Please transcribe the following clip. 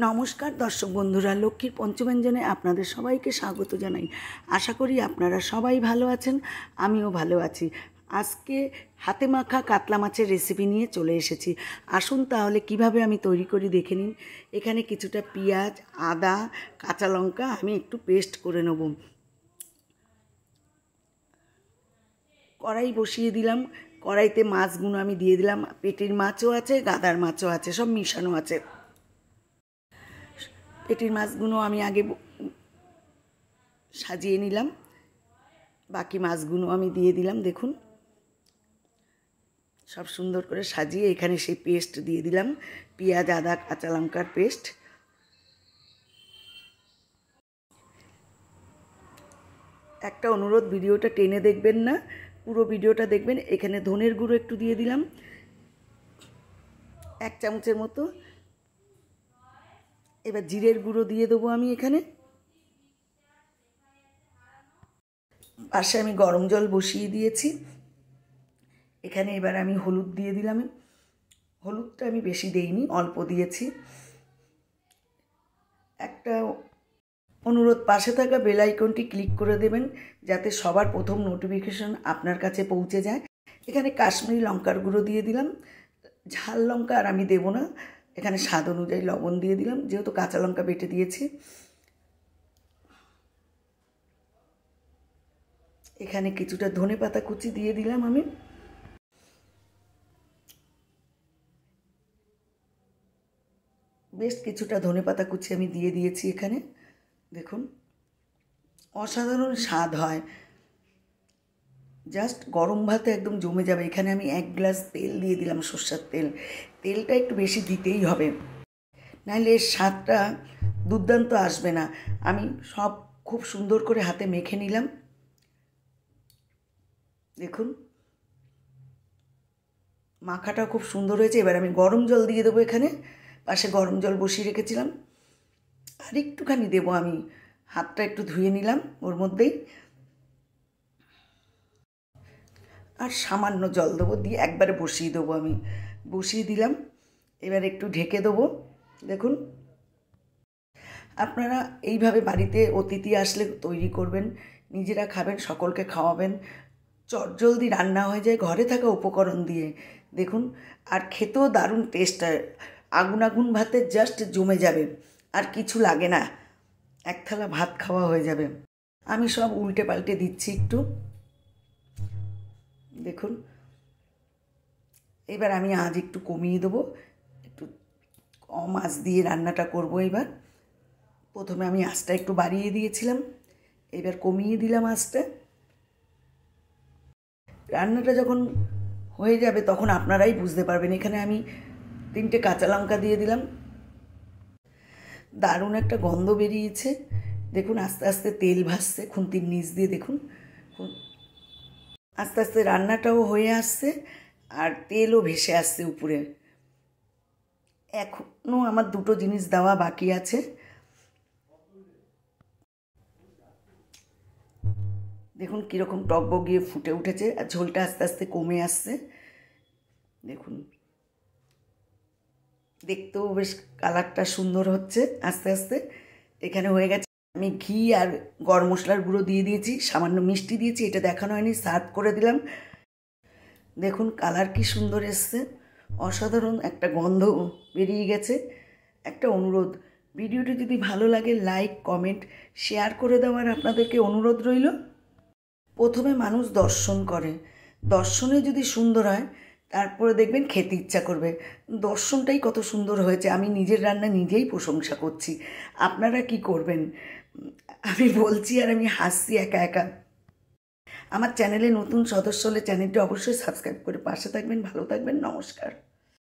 নমস্কার দর্শক বন্ধুরা, লক্ষ্মীর পঞ্চব্যঞ্জনে আপনাদের সবাইকে স্বাগত জানাই। আশা করি আপনারা সবাই ভালো আছেন, আমিও ভালো আছি। আজকে হাতে মাখা কাতলা মাছের রেসিপি নিয়ে চলে এসেছি। আসুন তাহলে কিভাবে আমি তৈরি করি দেখে নিন। এখানে কিছুটা পেঁয়াজ, আদা, কাঁচা লঙ্কা আমি একটু পেস্ট করে নেব। কড়াই বসিয়ে দিলাম, কড়াইতে মাছগুলো আমি দিয়ে দিলাম। পেটির মাছও আছে, গাদার মাছও আছে, সব মিশানো আছে। পেটির মাছগুলো আমি আগে সাজিয়ে নিলাম, বাকি মাছগুলো আমি দিয়ে দিলাম। দেখুন সব সুন্দর করে সাজিয়ে এখানে সেই পেস্ট দিয়ে দিলাম, পেঁয়াজ, আদা, কাঁচা লঙ্কার পেস্ট। একটা অনুরোধ, ভিডিওটা টেনে দেখবেন না, পুরো ভিডিওটা দেখবেন। এখানে ধনের গুঁড়ো একটু দিয়ে দিলাম, 1 চামচের মতো। এবার জিরের গুঁড়ো দিয়ে দেবো আমি এখানে। পাশে আমি গরম জল বসিয়ে দিয়েছি। এখানে এবার আমি হলুদ দিয়ে দিলাম। হলুদটা আমি বেশি দেইনি, অল্প দিয়েছি। একটা অনুরোধ, পাশে থাকা বেল আইকনটি ক্লিক করে দেবেন যাতে সবার প্রথম নোটিফিকেশন আপনার কাছে পৌঁছে যায়। এখানে কাশ্মীরি লঙ্কার গুঁড়ো দিয়ে দিলাম। ঝাল লঙ্কা আর আমি দেবো না, এখানে স্বাদ অনুযায়ী লবণ দিয়ে দিলাম, যেহেতু কাঁচা লঙ্কা বেটে দিয়েছি। এখানে কিছুটা ধনেপাতা কুচি দিয়ে দিলাম আমি। বেশ কিছুটা ধনেপাতা কুচি আমি দিয়ে দিয়েছি এখানে। দেখুন অসাধারণ স্বাদ হয়, জাস্ট গরম ভাতে একদম জমে যাবে। এখানে আমি 1 গ্লাস তেল দিয়ে দিলাম, সরষের তেল। তেলটা একটু বেশি দিতেই হবে, নাহলে এর স্বাদটা দুর্দান্ত আসবে না। আমি সব খুব সুন্দর করে হাতে মেখে নিলাম। দেখুন মাখাটা খুব সুন্দর হয়েছে। এবার আমি গরম জল দিয়ে দেবো। এখানে পাশে গরম জল বসিয়ে রেখেছিলাম, আর একটুখানি দেবো আমি। হাতটা একটু ধুয়ে নিলাম ওর মধ্যেই, আর সামান্য জল দেবো, দিয়ে একবারে বসিয়ে দেবো। আমি বসিয়ে দিলাম, এবার একটু ঢেকে দেবো। দেখুন আপনারা এইভাবে বাড়িতে অতিথি আসলে তৈরি করবেন, নিজেরা খাবেন, সকলকে খাওয়াবেন। চটজলদি রান্না হয়ে যায় ঘরে থাকা উপকরণ দিয়ে। দেখুন, আর খেতেও দারুণ টেস্ট হয়। আগুন আগুন ভাতে জাস্ট জমে যাবে, আর কিছু লাগে না, 1 থালা ভাত খাওয়া হয়ে যাবে। আমি সব উল্টে পাল্টে দিচ্ছি একটু। দেখুন এবার আমি আঁচ একটু কমিয়ে দেবো, একটু কম আঁচ দিয়ে রান্নাটা করব। এবার প্রথমে আমি আঁচটা একটু বাড়িয়ে দিয়েছিলাম, এবার কমিয়ে দিলাম আঁচটা। রান্নাটা যখন হয়ে যাবে তখন আপনারাই বুঝতে পারবেন। এখানে আমি 3টে কাঁচা লঙ্কা দিয়ে দিলাম। দারুণ একটা গন্ধ বেরিয়েছে। দেখুন আস্তে আস্তে তেল ভাসছে খুন্তির নিচ দিয়ে। দেখুন আস্তে আস্তে রান্নাটাও হয়ে আসছে, আর তেলও ভেসে আসছে উপরে। এখনও আমার 2টো জিনিস দেওয়া বাকি আছে। দেখুন কীরকম টকবগিয়ে ফুটে উঠেছে, আর ঝোলটা আস্তে আস্তে কমে আসছে। দেখুন দেখতেও বেশ কালারটা সুন্দর হচ্ছে আস্তে আস্তে। এখানে হয়ে গেছে। আমি ঘি আর গরম মশলার গুঁড়ো দিয়ে দিয়েছি, সামান্য মিষ্টি দিয়েছি, এটা দেখানো হয়নি, সার্ভ করে দিলাম। দেখুন কালার কি সুন্দর এসছে, অসাধারণ একটা গন্ধ বেরিয়ে গেছে। একটা অনুরোধ, ভিডিওটি যদি ভালো লাগে লাইক, কমেন্ট, শেয়ার করে দেওয়ার আপনাদেরকে অনুরোধ রইল। প্রথমে মানুষ দর্শন করে, দর্শনে যদি সুন্দর হয় তারপরে দেখবেন খেতে ইচ্ছা করবে। দর্শনটাই কত সুন্দর হয়েছে, আমি নিজের রান্না নিজেই প্রশংসা করছি। আপনারা কি করবেন? আমি বলছি আর আমি হাসছি একা একা। আমার চ্যানেলে নতুন সদস্য হলে চ্যানেলটি অবশ্যই সাবস্ক্রাইব করে পাশে থাকবেন। ভালো থাকবেন, নমস্কার।